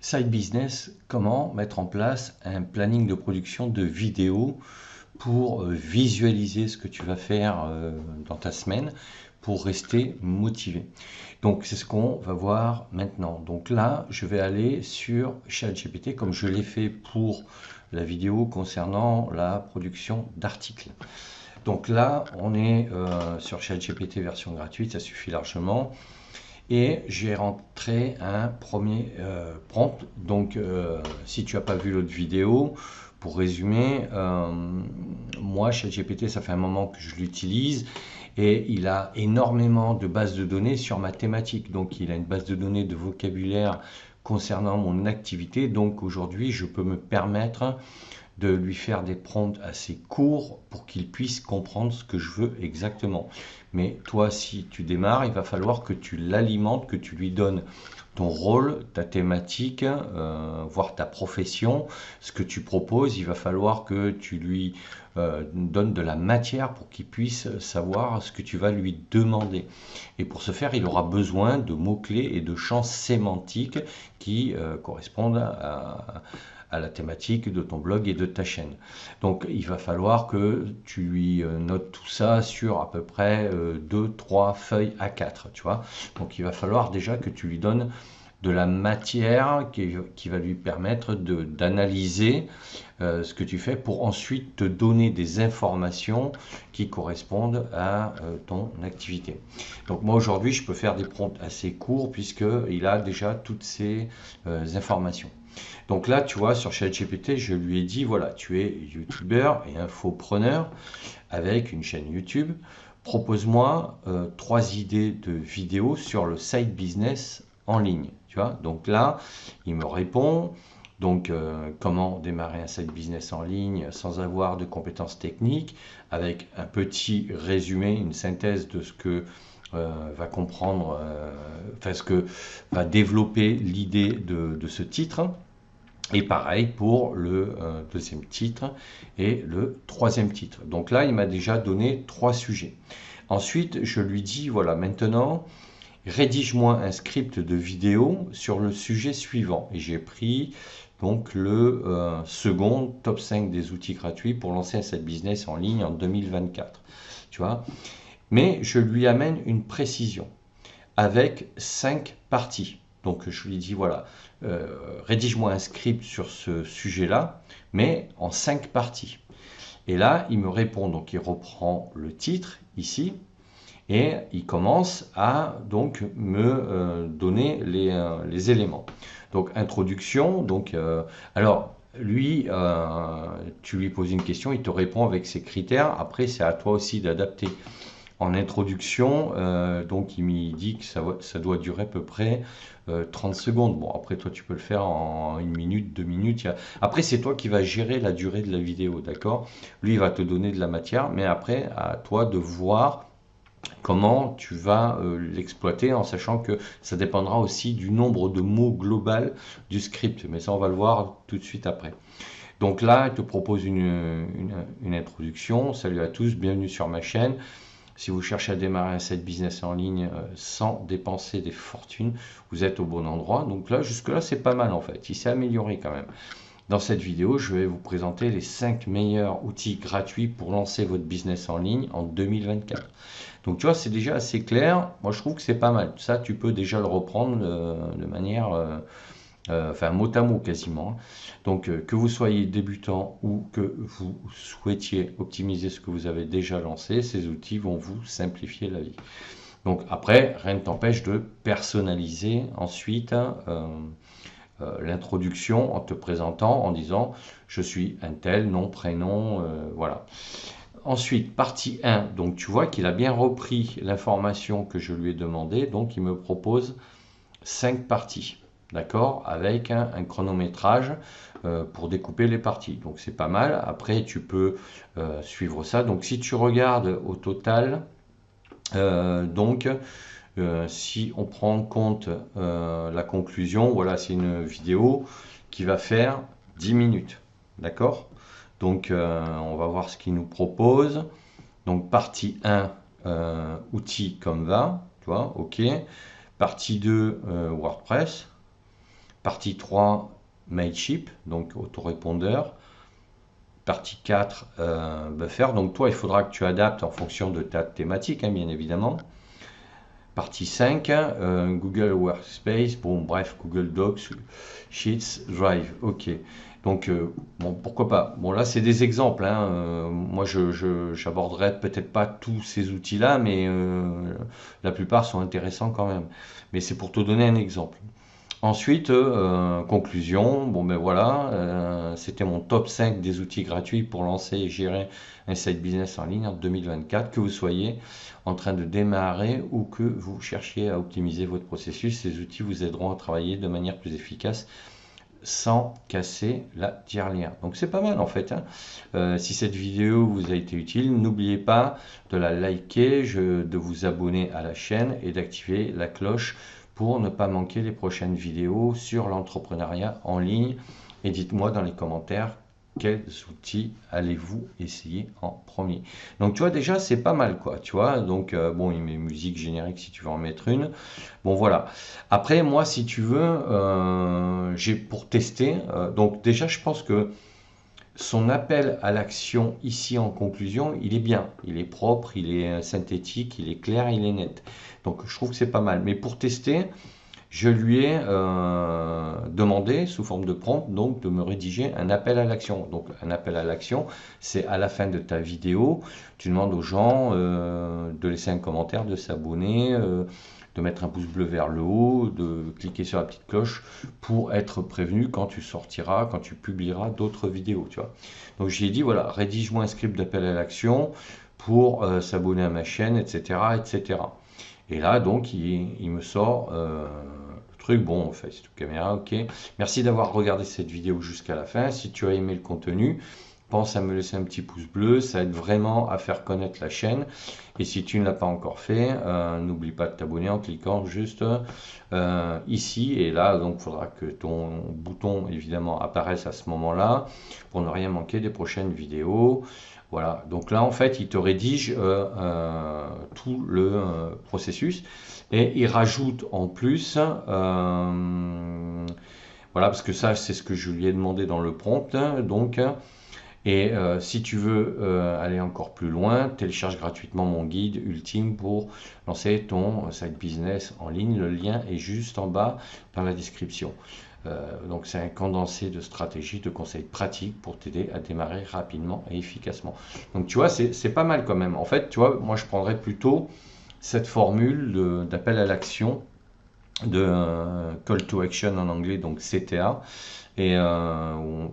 Side business, comment mettre en place un planning de production de vidéos pour visualiser ce que tu vas faire dans ta semaine pour rester motivé. Donc c'est ce qu'on va voir maintenant. Donc là, je vais aller sur ChatGPT comme je l'ai fait pour la vidéo concernant la production d'articles. Donc là, on est sur ChatGPT version gratuite, ça suffit largement. Et j'ai rentré un premier prompt. Donc, si tu n'as pas vu l'autre vidéo, pour résumer, moi, ChatGPT, ça fait un moment que je l'utilise et il a énormément de bases de données sur ma thématique. Donc, il a une base de données de vocabulaire concernant mon activité. Donc, aujourd'hui, je peux me permettre de lui faire des prompts assez courts pour qu'il puisse comprendre ce que je veux exactement. Mais toi, si tu démarres, il va falloir que tu l'alimentes, que tu lui donnes ton rôle, ta thématique, voire ta profession, ce que tu proposes. Il va falloir que tu lui donnes de la matière pour qu'il puisse savoir ce que tu vas lui demander. Et pour ce faire, il aura besoin de mots-clés et de champs sémantiques qui correspondent à la thématique de ton blog et de ta chaîne. Donc il va falloir que tu lui notes tout ça sur à peu près 2-3 feuilles A4, tu vois. Donc il va falloir déjà que tu lui donnes de la matière qui va lui permettre d'analyser ce que tu fais pour ensuite te donner des informations qui correspondent à ton activité. Donc moi aujourd'hui je peux faire des prompts assez courts puisqu'il a déjà toutes ces informations. Donc là, tu vois, sur ChatGPT, je lui ai dit, voilà, tu es youtubeur et infopreneur avec une chaîne YouTube. Propose-moi 3 idées de vidéos sur le side business en ligne. Tu vois, donc là, il me répond. Donc, comment démarrer un side business en ligne sans avoir de compétences techniques, avec un petit résumé, une synthèse de ce que va comprendre, enfin ce que va développer l'idée de ce titre. Et pareil pour le deuxième titre et le troisième titre. Donc là, il m'a déjà donné 3 sujets. Ensuite, je lui dis, voilà, maintenant, rédige-moi un script de vidéo sur le sujet suivant. Et j'ai pris donc le second top 5 des outils gratuits pour lancer un site business en ligne en 2024. Tu vois? Mais je lui amène une précision avec 5 parties. Donc je lui dis, voilà, rédige-moi un script sur ce sujet-là, mais en 5 parties. Et là, il me répond, donc il reprend le titre ici, et il commence à donc me donner les éléments. Donc introduction, donc alors lui, tu lui poses une question, il te répond avec ses critères. Après, c'est à toi aussi d'adapter. En introduction, donc il me dit que ça doit durer à peu près 30 secondes. Bon, après toi tu peux le faire en 1 minute, 2 minutes. Après c'est toi qui vas gérer la durée de la vidéo, d'accord? Lui il va te donner de la matière, mais après à toi de voir comment tu vas l'exploiter en sachant que ça dépendra aussi du nombre de mots global du script. Mais ça on va le voir tout de suite après. Donc là, il te propose une introduction. Salut à tous, bienvenue sur ma chaîne. Si vous cherchez à démarrer un site business en ligne sans dépenser des fortunes, vous êtes au bon endroit. Donc là, jusque-là, c'est pas mal en fait. Il s'est amélioré quand même. Dans cette vidéo, je vais vous présenter les 5 meilleurs outils gratuits pour lancer votre business en ligne en 2024. Donc tu vois, c'est déjà assez clair. Moi, je trouve que c'est pas mal. Ça, tu peux déjà le reprendre de manière enfin mot à mot quasiment. Donc que vous soyez débutant ou que vous souhaitiez optimiser ce que vous avez déjà lancé, ces outils vont vous simplifier la vie. Donc après, rien ne t'empêche de personnaliser ensuite l'introduction en te présentant, en disant je suis un tel, nom, prénom, voilà. Ensuite, partie 1, donc tu vois qu'il a bien repris l'information que je lui ai demandé, donc il me propose 5 parties. D'accord, avec un chronométrage pour découper les parties. Donc c'est pas mal. Après, tu peux suivre ça. Donc si tu regardes au total, donc si on prend en compte la conclusion, voilà, c'est une vidéo qui va faire 10 minutes. D'accord? Donc on va voir ce qu'il nous propose. Donc partie 1, outils Canva, tu vois, ok. Partie 2, WordPress. Partie 3, Mailchimp, donc autorépondeur. Partie 4, buffer. Donc toi, il faudra que tu adaptes en fonction de ta thématique, hein, bien évidemment. Partie 5, Google Workspace, bon bref, Google Docs, Sheets, Drive, ok. Donc, bon, pourquoi pas. Bon, là, c'est des exemples, hein. Moi, j'aborderai peut-être pas tous ces outils-là, mais la plupart sont intéressants quand même. Mais c'est pour te donner un exemple. Ensuite, conclusion, bon ben voilà, c'était mon top 5 des outils gratuits pour lancer et gérer un site business en ligne en 2024, que vous soyez en train de démarrer ou que vous cherchiez à optimiser votre processus. Ces outils vous aideront à travailler de manière plus efficace sans casser la tirelire. Donc c'est pas mal en fait, hein. Si cette vidéo vous a été utile, n'oubliez pas de la liker, de vous abonner à la chaîne et d'activer la cloche pour ne pas manquer les prochaines vidéos sur l'entrepreneuriat en ligne. Et dites-moi dans les commentaires quels outils allez-vous essayer en premier. Donc tu vois déjà c'est pas mal quoi, tu vois. Donc bon, il met musique générique si tu veux en mettre une. Bon voilà. Après moi si tu veux, j'ai pour tester. Donc déjà je pense que son appel à l'action ici en conclusion, il est bien, il est propre, il est synthétique, il est clair, il est net. Donc je trouve que c'est pas mal. Mais pour tester, je lui ai demandé sous forme de prompt donc de me rédiger un appel à l'action. Donc un appel à l'action, c'est à la fin de ta vidéo, tu demandes aux gens de laisser un commentaire, de s'abonner, de mettre un pouce bleu vers le haut, de cliquer sur la petite cloche pour être prévenu quand tu sortiras, quand tu publieras d'autres vidéos, tu vois. Donc j'ai dit voilà, rédige-moi un script d'appel à l'action pour s'abonner à ma chaîne, etc., etc. Et là donc il me sort le truc, bon, face to caméra, ok. Merci d'avoir regardé cette vidéo jusqu'à la fin. Si tu as aimé le contenu, pense à me laisser un petit pouce bleu, ça aide vraiment à faire connaître la chaîne. Et si tu ne l'as pas encore fait, n'oublie pas de t'abonner en cliquant juste ici. Et là, donc, il faudra que ton bouton, évidemment, apparaisse à ce moment-là pour ne rien manquer des prochaines vidéos. Voilà, donc là, en fait, il te rédige tout le processus et il rajoute en plus, voilà, parce que ça, c'est ce que je lui ai demandé dans le prompt, donc. Et si tu veux aller encore plus loin, télécharge gratuitement mon guide ultime pour lancer ton site business en ligne. Le lien est juste en bas dans la description. Donc c'est un condensé de stratégies, de conseils pratiques pour t'aider à démarrer rapidement et efficacement. Donc tu vois, c'est pas mal quand même. En fait, tu vois, moi je prendrais plutôt cette formule d'appel à l'action, de call to action en anglais, donc CTA. Et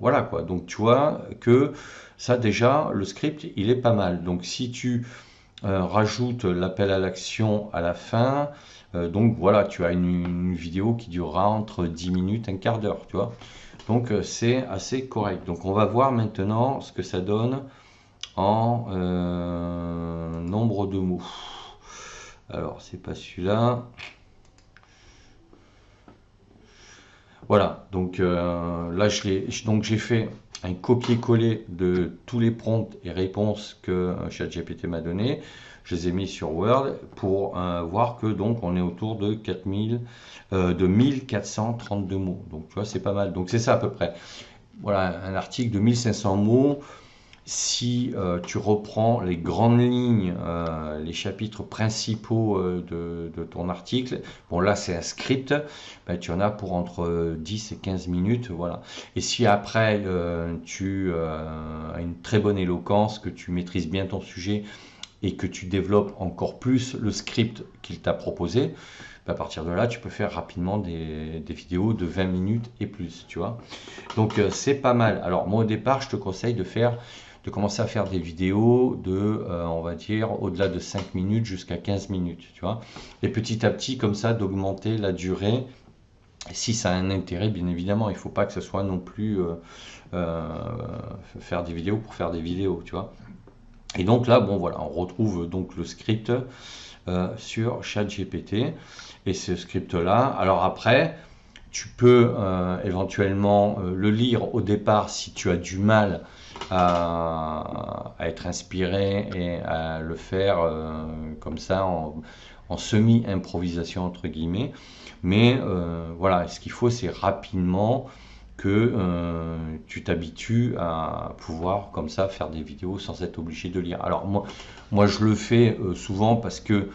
voilà quoi, donc tu vois que ça déjà, le script, il est pas mal. Donc si tu rajoutes l'appel à l'action à la fin, donc voilà, tu as une vidéo qui durera entre 10 minutes, un quart d'heure, tu vois. Donc c'est assez correct. Donc on va voir maintenant ce que ça donne en nombre de mots. Alors c'est pas celui-là. Voilà, donc là j'ai fait un copier-coller de tous les prompts et réponses que ChatGPT m'a donné. Je les ai mis sur Word pour voir que donc on est autour de 1432 mots. Donc tu vois, c'est pas mal. Donc c'est ça à peu près. Voilà, un article de 1500 mots. Si tu reprends les grandes lignes, les chapitres principaux de ton article, bon là c'est un script, ben, tu en as pour entre 10 et 15 minutes, voilà. Et si après tu as une très bonne éloquence, que tu maîtrises bien ton sujet et que tu développes encore plus le script qu'il t'a proposé, à partir de là, tu peux faire rapidement des vidéos de 20 minutes et plus, tu vois. Donc, c'est pas mal. Alors, moi, au départ, je te conseille de commencer à faire des vidéos de, on va dire, au-delà de 5 minutes jusqu'à 15 minutes, tu vois. Et petit à petit, comme ça, d'augmenter la durée. Si ça a un intérêt, bien évidemment, il ne faut pas que ce soit non plus faire des vidéos pour faire des vidéos, tu vois. Et donc là, bon, voilà, on retrouve donc le script sur ChatGPT. Et ce script-là, alors après, tu peux éventuellement le lire au départ si tu as du mal à être inspiré et à le faire comme ça en en semi-improvisation entre guillemets. Mais voilà, ce qu'il faut, c'est rapidement que tu t'habitues à pouvoir comme ça faire des vidéos sans être obligé de lire. Alors moi je le fais souvent parce que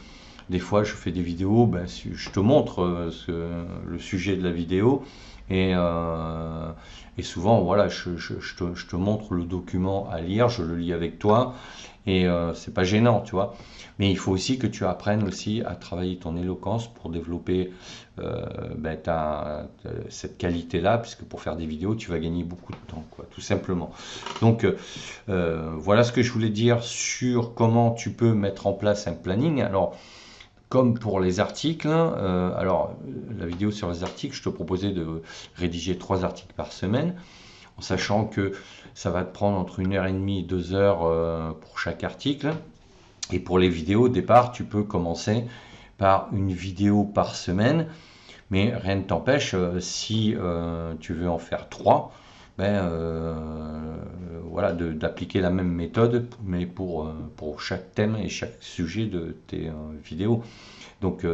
des fois je fais des vidéos, ben, je te montre le sujet de la vidéo et souvent voilà, je te montre le document à lire, je le lis avec toi et c'est pas gênant, tu vois. Mais il faut aussi que tu apprennes aussi à travailler ton éloquence pour développer ben, cette qualité-là, puisque pour faire des vidéos, tu vas gagner beaucoup de temps, quoi, tout simplement. Donc voilà ce que je voulais dire sur comment tu peux mettre en place un planning. Alors, comme pour les articles, alors la vidéo sur les articles, je te proposais de rédiger 3 articles par semaine, en sachant que ça va te prendre entre 1h30 et 2 heures pour chaque article. Et pour les vidéos, au départ, tu peux commencer par une vidéo par semaine, mais rien ne t'empêche, si tu veux en faire 3, ben, voilà, d'appliquer la même méthode, mais pour chaque thème et chaque sujet de tes vidéos. Donc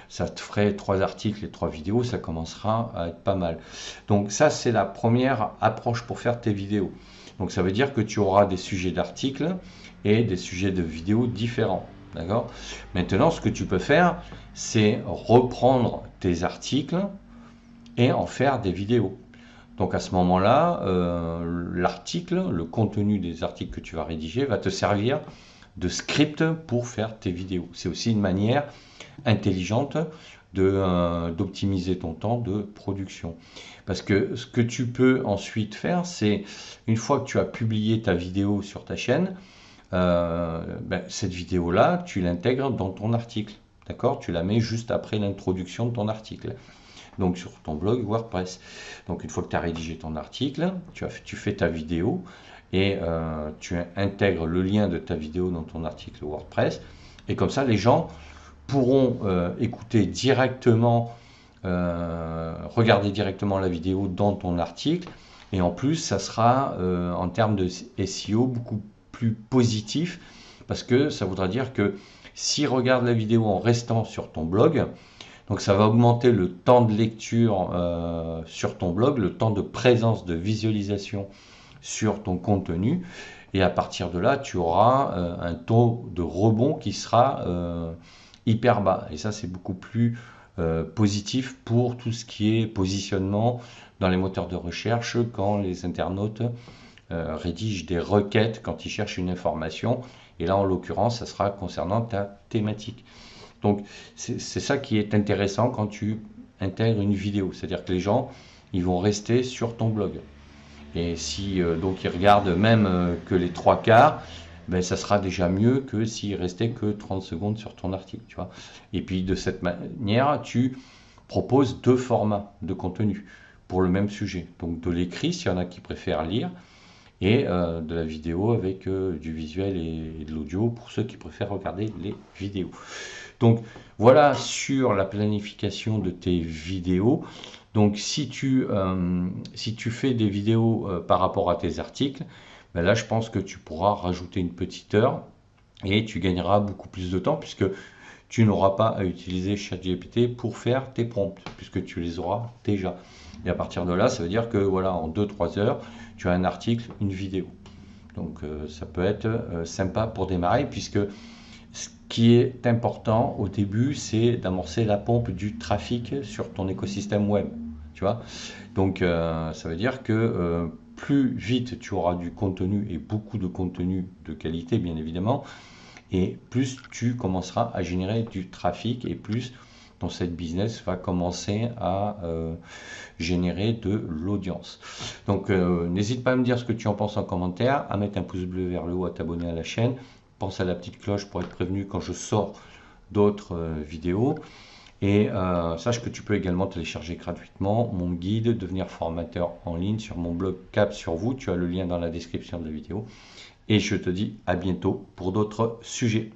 ça te ferait 3 articles et 3 vidéos, ça commencera à être pas mal. Donc ça, c'est la première approche pour faire tes vidéos. Donc ça veut dire que tu auras des sujets d'articles et des sujets de vidéos différents. D'accord? Maintenant, ce que tu peux faire, c'est reprendre tes articles et en faire des vidéos. Donc à ce moment-là, l'article, le contenu des articles que tu vas rédiger va te servir de script pour faire tes vidéos. C'est aussi une manière intelligente d'optimiser ton temps de production. Parce que ce que tu peux ensuite faire, c'est une fois que tu as publié ta vidéo sur ta chaîne, ben, cette vidéo-là, tu l'intègres dans ton article. D'accord? Tu la mets juste après l'introduction de ton article. Donc sur ton blog WordPress. Donc une fois que tu as rédigé ton article, tu fais ta vidéo et tu intègres le lien de ta vidéo dans ton article WordPress. Et comme ça, les gens pourront écouter directement, regarder directement la vidéo dans ton article. Et en plus, ça sera en termes de SEO beaucoup plus positif parce que ça voudra dire que s'ils regardent la vidéo en restant sur ton blog, donc ça va augmenter le temps de lecture sur ton blog, le temps de présence, de visualisation sur ton contenu. Et à partir de là, tu auras un taux de rebond qui sera hyper bas. Et ça, c'est beaucoup plus positif pour tout ce qui est positionnement dans les moteurs de recherche quand les internautes rédigent des requêtes quand ils cherchent une information. Et là, en l'occurrence, ça sera concernant ta thématique. Donc, c'est ça qui est intéressant quand tu intègres une vidéo. C'est-à-dire que les gens, ils vont rester sur ton blog. Et si donc ils regardent même que les 3/4, ben, ça sera déjà mieux que s'ils restaient que 30 secondes sur ton article. Tu vois. Et puis, de cette manière, tu proposes 2 formats de contenu pour le même sujet. Donc, de l'écrit, s'il y en a qui préfèrent lire, et de la vidéo avec du visuel et de l'audio pour ceux qui préfèrent regarder les vidéos. Donc voilà sur la planification de tes vidéos. Donc si tu fais des vidéos par rapport à tes articles, ben là je pense que tu pourras rajouter une petite heure et tu gagneras beaucoup plus de temps puisque tu n'auras pas à utiliser ChatGPT pour faire tes prompts puisque tu les auras déjà. Et à partir de là, ça veut dire que voilà, en 2-3 heures, tu as un article, une vidéo. Donc ça peut être sympa pour démarrer puisque ce qui est important au début, c'est d'amorcer la pompe du trafic sur ton écosystème web. Tu vois. Donc ça veut dire que plus vite tu auras du contenu et beaucoup de contenu de qualité, bien évidemment, et plus tu commenceras à générer du trafic et plus ton site business va commencer à générer de l'audience. Donc n'hésite pas à me dire ce que tu en penses en commentaire, à mettre un pouce bleu vers le haut, à t'abonner à la chaîne. Pense à la petite cloche pour être prévenu quand je sors d'autres vidéos. Et sache que tu peux également télécharger gratuitement mon guide devenir formateur en ligne sur mon blog Cap sur vous. Tu as le lien dans la description de la vidéo. Et je te dis à bientôt pour d'autres sujets.